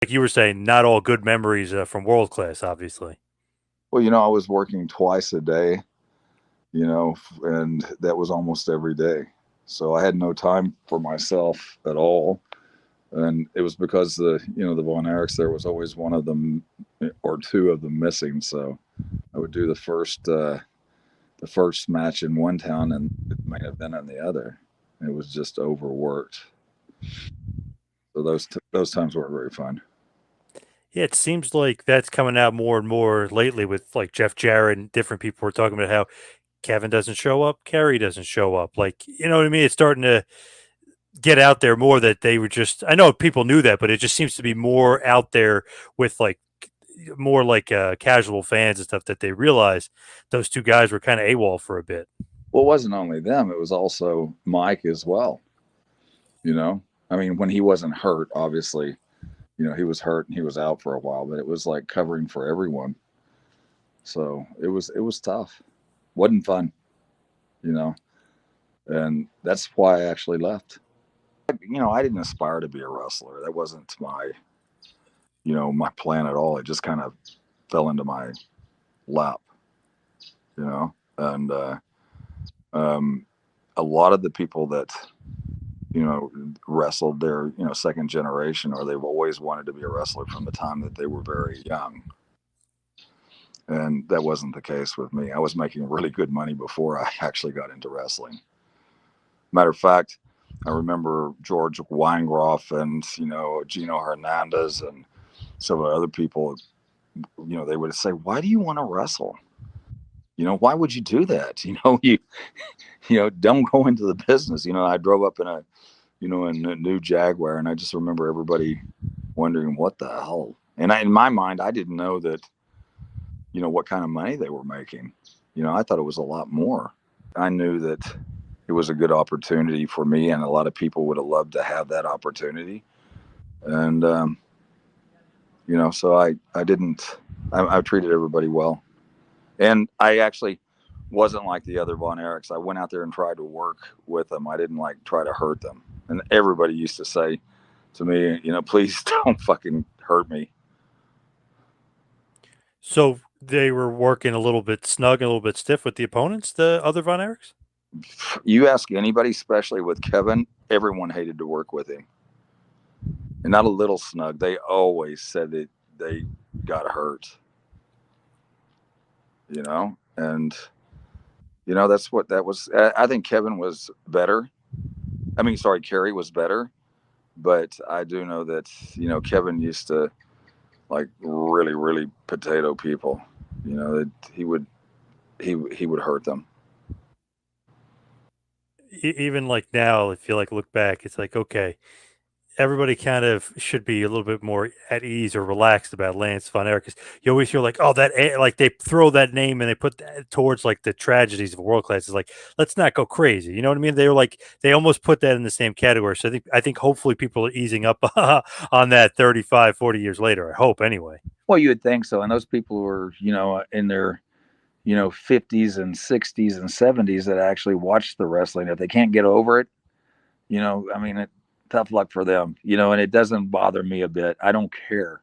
Like you were saying, not all good memories from world class, obviously. Well, I was working twice a day, and that was almost every day. So I had no time for myself at all. And it was because the Von Erichs, there was always one of them or two of them missing. So I would do the first match in one town and the main event in the other. It was just overworked. So those times weren't very fun. Yeah, it seems like that's coming out more and more lately with like Jeff Jarrett and different people were talking about how Kevin doesn't show up, Kerry doesn't show up. Like, you know what I mean? It's starting to get out there more that they were just, I know people knew that, but it just seems to be more out there with like more like casual fans and stuff that they realize those two guys were kind of AWOL for a bit. Well, it wasn't only them, it was also Mike as well. You know, I mean, when he wasn't hurt, obviously, he was hurt and he was out for a while, but it was like covering for everyone. So it was tough. Wasn't fun, you know, and that's why I actually left. I didn't aspire to be a wrestler. That wasn't my plan at all. It just kind of fell into my lap, and a lot of the people that wrestled, their second generation, or they've always wanted to be a wrestler from the time that they were very young. And that wasn't the case with me. I was making really good money before I actually got into wrestling. Matter of fact, I remember George Weingroff and Gino Hernandez and some other people. They would say, "Why do you want to wrestle? Why would you do that? You don't go into the business." I drove up in a new Jaguar, and I just remember everybody wondering what the hell. And in my mind, I didn't know that what kind of money they were making. I thought it was a lot more. I knew that it was a good opportunity for me, and a lot of people would have loved to have that opportunity. And so I didn't. I treated everybody well, and I actually wasn't like the other Von Erichs. I went out there and tried to work with them. I didn't like try to hurt them. And everybody used to say to me, please don't fucking hurt me. So they were working a little bit snug and a little bit stiff with the opponents, the other Von Erichs? You ask anybody, especially with Kevin, everyone hated to work with him. And not a little snug. They always said that they got hurt. And that's what that was. I think Kevin was better. I mean, sorry, Kerry was better, but I do know that Kevin used to like really, really potato people. That he would hurt them. Even like now, if you like look back, it's like, okay, everybody kind of should be a little bit more at ease or relaxed about Lance Von Erich because you always feel like, oh, like they throw that name and they put that towards like the tragedies of world class. It's like, let's not go crazy. You know what I mean? They were like, they almost put that in the same category. So I think hopefully people are easing up on that 35, 40 years later. I hope anyway. Well, you would think so. And those people were, in their 50s and 60s and 70s that actually watch the wrestling. If they can't get over it, I mean, tough luck for them, and it doesn't bother me a bit. I don't care.